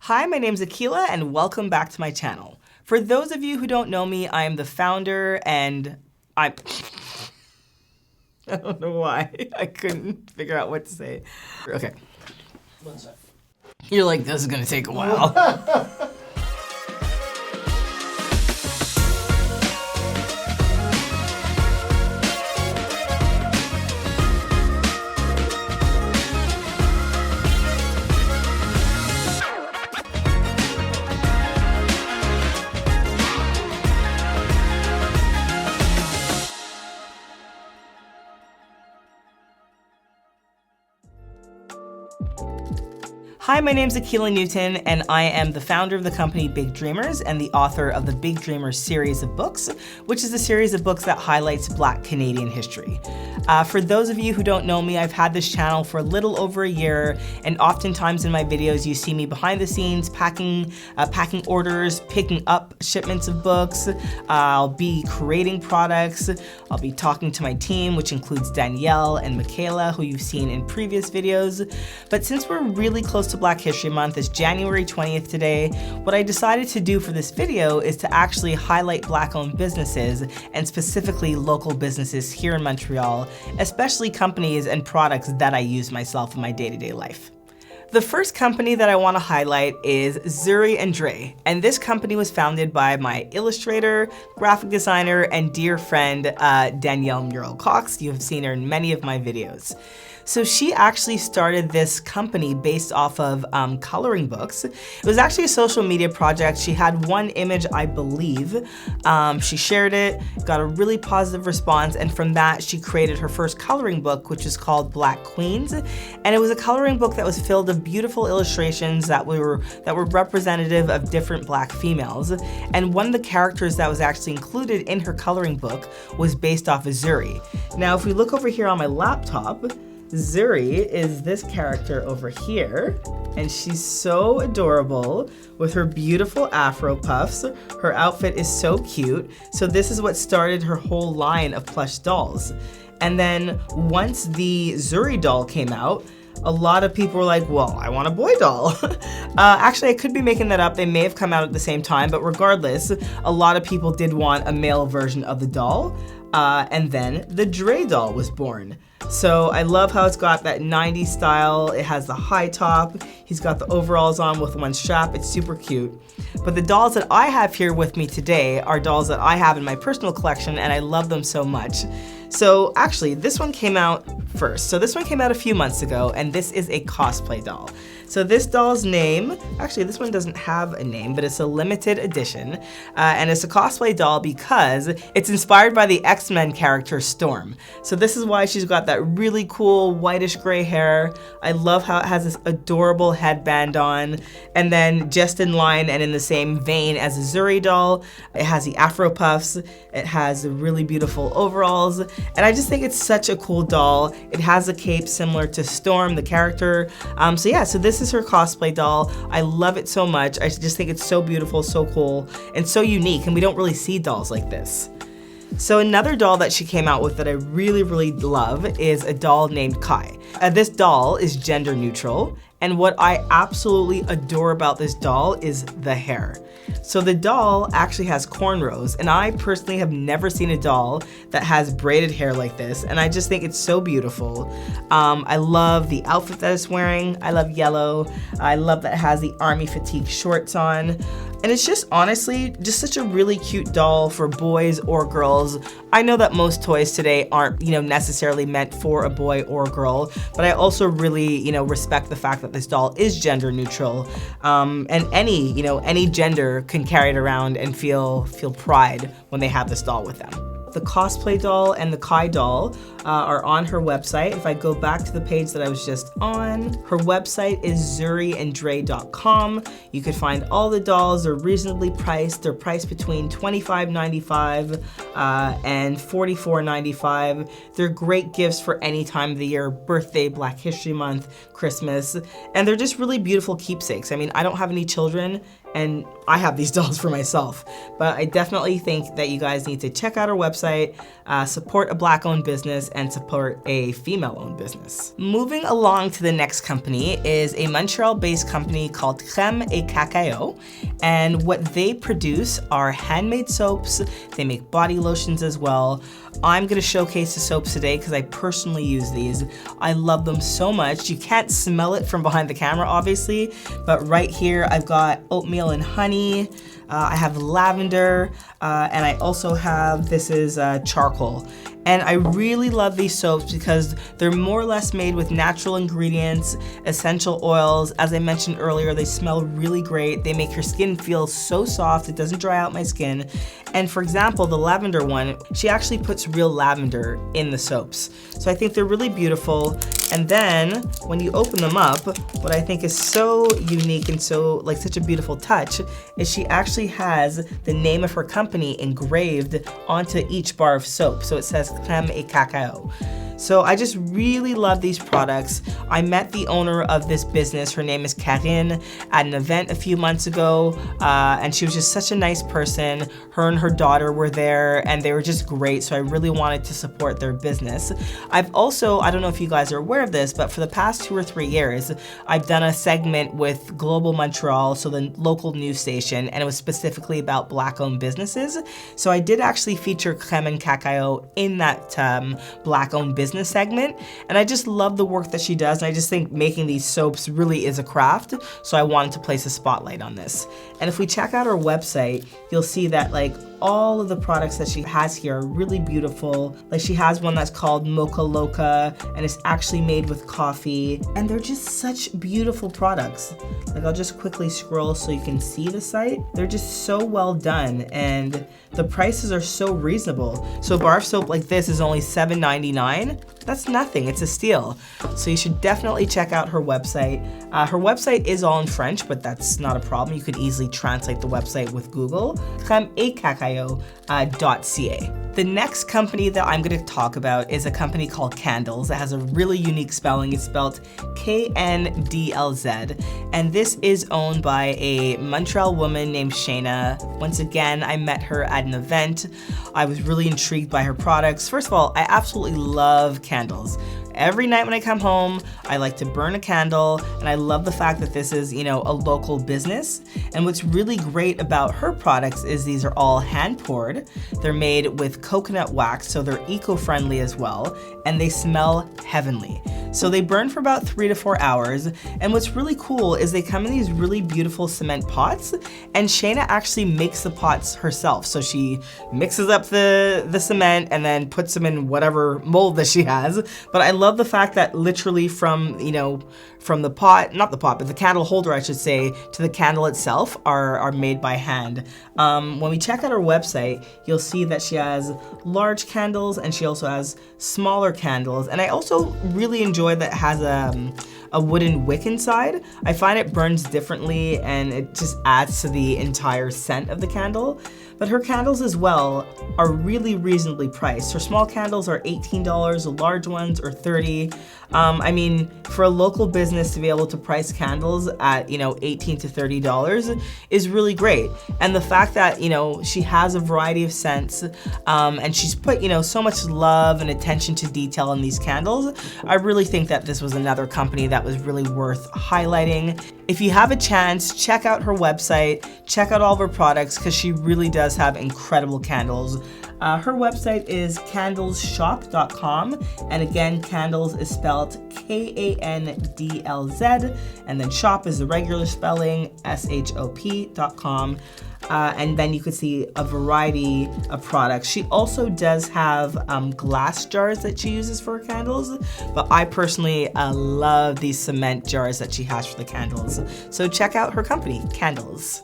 Hi, my name's Akila and welcome back to my channel. For those of you who don't know me, I am the founder and I don't know why. I couldn't figure out what to say. Okay. One sec. You're like, this is gonna take a while. Hi, my name's Akila Newton, and I am the founder of the company Big Dreamers and the author of the Big Dreamers series of books, which is a series of books that highlights Black Canadian history. For those of you who don't know me, I've had this channel for a little over a year, and oftentimes in my videos you see me behind the scenes packing orders, picking up shipments of books. I'll be creating products. I'll be talking to my team, which includes Danielle and Michaela, who you've seen in previous videos. But since we're really close to Black History Month, it's January 20th today, what I decided to do for this video is to actually highlight Black-owned businesses, and specifically local businesses here in Montreal, especially companies and products that I use myself in my day-to-day life. The first company that I want to highlight is Zuri and Dre, and this company was founded by my illustrator, graphic designer, and dear friend, Danielle Mural Cox. You have seen her in many of my videos. So she actually started this company based off of coloring books. It was actually a social media project. She had one image, I believe. She shared it, got a really positive response, and from that she created her first coloring book, which is called Black Queens. And it was a coloring book that was filled with beautiful illustrations that were representative of different Black females. And one of the characters that was actually included in her coloring book was based off of Zuri. Now, if we look over here on my laptop, Zuri is this character over here, and she's so adorable with her beautiful afro puffs. Her outfit is so cute. So this is what started her whole line of plush dolls. And then once the Zuri doll came out, a lot of people were like, well, I want a boy doll. Actually, I could be making that up. They may have come out at the same time, but regardless, a lot of people did want a male version of the doll. And then the Dre doll was born. So I love how it's got that 90s style. It has the high top. He's got the overalls on with one strap. It's super cute. But the dolls that I have here with me today are dolls that I have in my personal collection, and I love them so much. So actually, this one came out first. So this one came out a few months ago, and this is a cosplay doll. So this doll's name, actually this one doesn't have a name, but it's a limited edition. And it's a cosplay doll because it's inspired by the X-Men character Storm. So this is why she's got that really cool whitish gray hair. I love how it has this adorable headband on. And then just in line and in the same vein as the Zuri doll, it has the afro puffs. It has the really beautiful overalls. And I just think it's such a cool doll. It has a cape similar to Storm, the character. So yeah, so this is her cosplay doll. I love it so much. I just think it's so beautiful, so cool, and so unique, and we don't really see dolls like this. So another doll that she came out with that I really, really love is a doll named Kai. This doll is gender neutral, and what I absolutely adore about this doll is the hair. So the doll actually has cornrows, and I personally have never seen a doll that has braided hair like this, and I just think it's so beautiful. I love the outfit that it's wearing. I love yellow. I love that it has the army fatigue shorts on. And it's just honestly just such a really cute doll for boys or girls. I know that most toys today aren't, necessarily meant for a boy or a girl, but I also really, respect the fact that this doll is gender neutral. And any gender can carry it around and feel pride when they have this doll with them. The cosplay doll and the Kai doll are on her website. If I go back to the page that I was just on, her website is zurianddre.com. You could find all the dolls. They're reasonably priced. They're priced between $25.95 and $44.95. They're great gifts for any time of the year, birthday, Black History Month, Christmas, and they're just really beautiful keepsakes. I mean, I don't have any children, and I have these dolls for myself. But I definitely think that you guys need to check out our website, support a Black-owned business, and support a female-owned business. Moving along to the next company is a Montreal-based company called Kreme et Cacao, and what they produce are handmade soaps. They make body lotions as well. I'm gonna showcase the soaps today because I personally use these. I love them so much. You can't smell it from behind the camera, obviously, but right here I've got oatmeal and honey. I have lavender, and I also have, this is charcoal. And I really love these soaps because they're more or less made with natural ingredients, essential oils. As I mentioned earlier, they smell really great. They make your skin feel so soft, it doesn't dry out my skin. And for example, the lavender one, she actually puts real lavender in the soaps. So I think they're really beautiful. And then when you open them up, what I think is so unique and so like such a beautiful touch is she actually has the name of her company engraved onto each bar of soap. So it says Kreme et Cacao. So I just really love these products. I met the owner of this business, her name is Karine, at an event a few months ago, and she was just such a nice person. Her and her daughter were there, and they were just great, so I really wanted to support their business. I've also, I don't know if you guys are aware of this, but for the past 2 or 3 years, I've done a segment with Global Montreal, so the local news station, and it was specifically about Black-owned businesses. So I did actually feature Kreme and Cacao in that Black-owned business segment, and I just love the work that she does, and I just think making these soaps really is a craft, so I wanted to place a spotlight on this. And if we check out her website, you'll see that like all of the products that she has here are really beautiful. Like she has one that's called Mocha Loca, and it's actually made with coffee, and they're just such beautiful products. Like I'll just quickly scroll so you can see the site. They're just so well done, and the prices are so reasonable. So a bar of soap like this is only $7.99. That's nothing, it's a steal. So you should definitely check out her website. Her website is all in French, but that's not a problem. You could easily translate the website with Google, kremeetcacao.ca. The next company that I'm gonna talk about is a company called Candles. It has a really unique spelling. It's spelled KNDLZ. And this is owned by a Montreal woman named Shayna. Once again, I met her at an event. I was really intrigued by her products. First of all, I absolutely love candles. Every night when I come home, I like to burn a candle, and I love the fact that this is, you know, a local business. And what's really great about her products is these are all hand poured. They're made with coconut wax, so they're eco-friendly as well, and they smell heavenly. So they burn for about 3 to 4 hours, and what's really cool is they come in these really beautiful cement pots, and Shayna actually makes the pots herself. So she mixes up the cement and then puts them in whatever mold that she has. But I love the fact that literally from, you know, from the pot, not the pot, but the candle holder, I should say, to the candle itself are made by hand. When we check out her website, you'll see that she has large candles and she also has smaller candles. And I also really enjoy that it has a wooden wick inside. I find it burns differently and it just adds to the entire scent of the candle. But her candles as well are really reasonably priced. Her small candles are $18, the large ones are $30. I mean, for a local business to be able to price candles at, you know, $18 to $30 is really great. And the fact that, you know, she has a variety of scents, and she's put, you know, so much love and attention to detail in these candles, I really think that this was another company that was really worth highlighting. If you have a chance, check out her website, check out all of her products, because she really does have incredible candles. Her website is candlesshop.com, and again, candles is spelled KANDLZ, and then shop is the regular spelling, SHOP.com. And then you could see a variety of products. She also does have glass jars that she uses for her candles, but I personally love these cement jars that she has for the candles. So check out her company, Candles.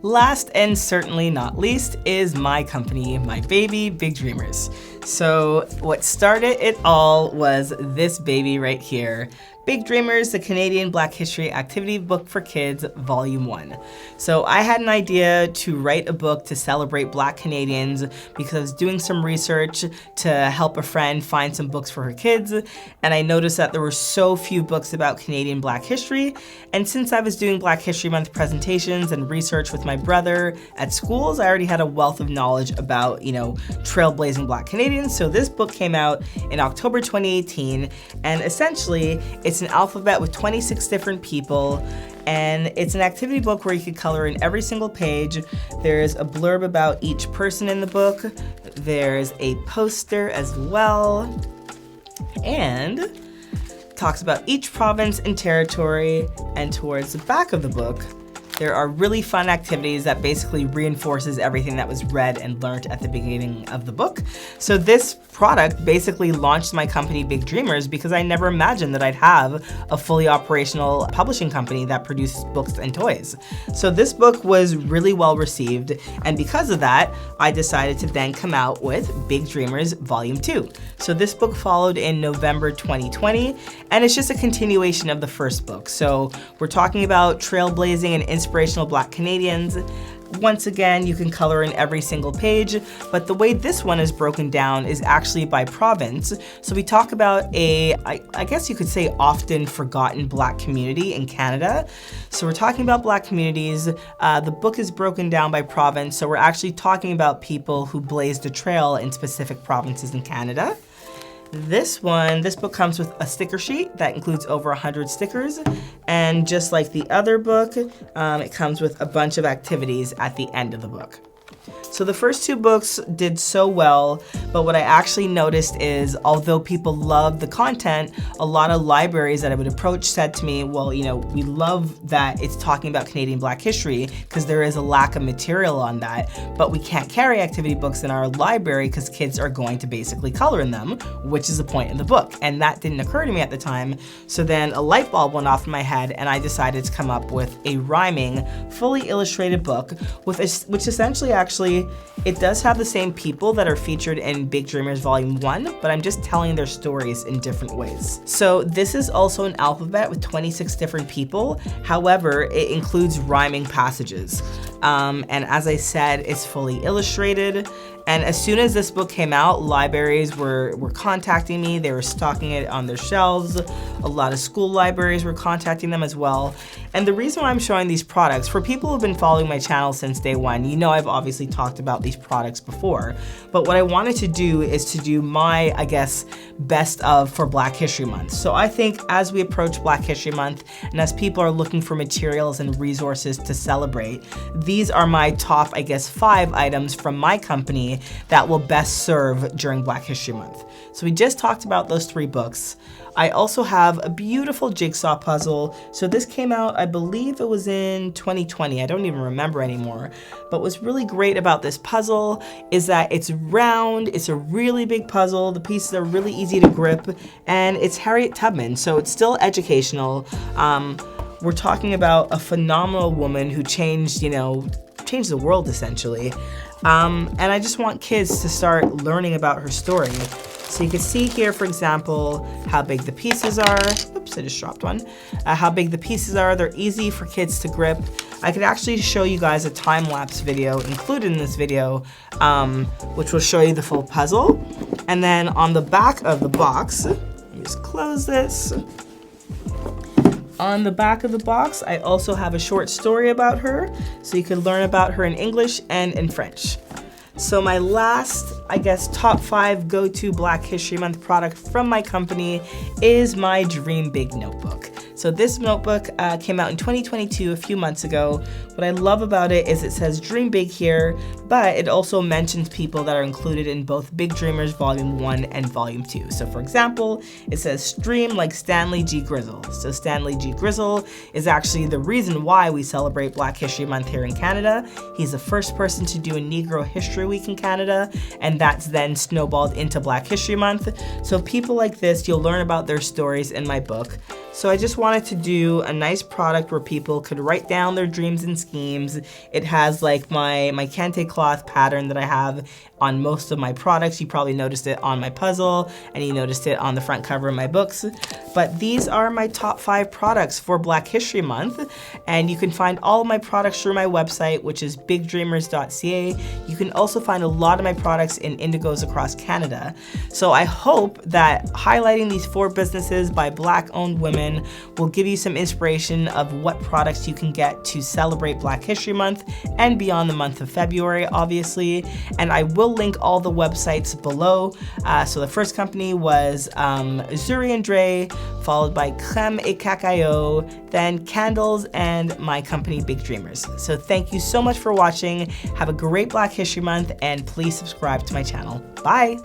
Last and certainly not least is my company, my baby, Big Dreamers. So what started it all was this baby right here. Big Dreamers, the Canadian Black History Activity Book for Kids, Volume 1. So I had an idea to write a book to celebrate Black Canadians because I was doing some research to help a friend find some books for her kids, and I noticed that there were so few books about Canadian Black history, and since I was doing Black History Month presentations and research with my brother at schools, I already had a wealth of knowledge about, trailblazing Black Canadians. So this book came out in October 2018, and essentially it's an alphabet with 26 different people, and it's an activity book where you can color in every single page. There's a blurb about each person in the book. There's a poster as well, and talks about each province and territory. And towards the back of the book, there are really fun activities that basically reinforces everything that was read and learned at the beginning of the book. So this product basically launched my company Big Dreamers because I never imagined that I'd have a fully operational publishing company that produces books and toys. So this book was really well received, and because of that, I decided to then come out with Big Dreamers Volume 2. So this book followed in November 2020, and it's just a continuation of the first book. So we're talking about trailblazing and inspirational Black Canadians. Once again, you can color in every single page, but the way this one is broken down is actually by province. So we talk about I guess you could say often forgotten Black community in Canada. So we're talking about Black communities. The book is broken down by province, so we're actually talking about people who blazed a trail in specific provinces in Canada. This book comes with a sticker sheet that includes over 100 stickers, and just like the other book, it comes with a bunch of activities at the end of the book. So the first two books did so well, but what I actually noticed is, although people loved the content, a lot of libraries that I would approach said to me, well, we love that it's talking about Canadian Black history because there is a lack of material on that, but we can't carry activity books in our library because kids are going to basically color in them, which is the point of the book. And that didn't occur to me at the time. So then a light bulb went off in my head, and I decided to come up with a rhyming, fully illustrated book which essentially actually, it does have the same people that are featured in Big Dreamers Volume 1, but I'm just telling their stories in different ways. So this is also an alphabet with 26 different people. However, it includes rhyming passages. And as I said, it's fully illustrated. And as soon as this book came out, libraries were contacting me. They were stocking it on their shelves. A lot of school libraries were contacting them as well. And the reason why I'm showing these products, for people who've been following my channel since day one, I've obviously talked about these products before. But what I wanted to do is to do my, best of for Black History Month. So I think as we approach Black History Month, and as people are looking for materials and resources to celebrate, these are my top, 5 items from my company that will best serve during Black History Month. So we just talked about those 3 books. I also have a beautiful jigsaw puzzle. So this came out, I believe it was in 2020. I don't even remember anymore. But what's really great about this puzzle is that it's round, it's a really big puzzle, the pieces are really easy to grip, and it's Harriet Tubman, so it's still educational. We're talking about a phenomenal woman who changed the world essentially. And I just want kids to start learning about her story. So you can see here, for example, how big the pieces are. Oops, I just dropped one. How big the pieces are. They're easy for kids to grip. I could actually show you guys a time-lapse video included in this video, which will show you the full puzzle. And then on the back of the box, let me just close this. On the back of the box, I also have a short story about her, so you can learn about her in English and in French. So my last, top 5 go-to Black History Month product from my company is my Dream Big notebook. So this notebook came out in 2022, a few months ago. What I love about it is it says Dream Big here, but it also mentions people that are included in both Big Dreamers Volume 1 and Volume 2. So for example, it says Dream like Stanley G. Grizzle. So Stanley G. Grizzle is actually the reason why we celebrate Black History Month here in Canada. He's the first person to do a Negro History Week in Canada, and that's then snowballed into Black History Month. So people like this, you'll learn about their stories in my book. So I just wanted to do a nice product where people could write down their dreams and schemes. It has like my kente cloth pattern that I have on most of my products. You probably noticed it on my puzzle, and you noticed it on the front cover of my books. But these are my top 5 products for Black History Month, and you can find all of my products through my website, which is bigdreamers.ca. You can also find a lot of my products in Indigos across Canada. So I hope that highlighting these 4 businesses by Black-owned women will give you some inspiration of what products you can get to celebrate Black History Month and beyond the month of February, obviously. And I will link all the websites below. So the first company was Zuri and Dre, followed by Kreme et Cacao, then Candles, and my company, Big Dreamers. So thank you so much for watching. Have a great Black History Month, and please subscribe to my channel. Bye.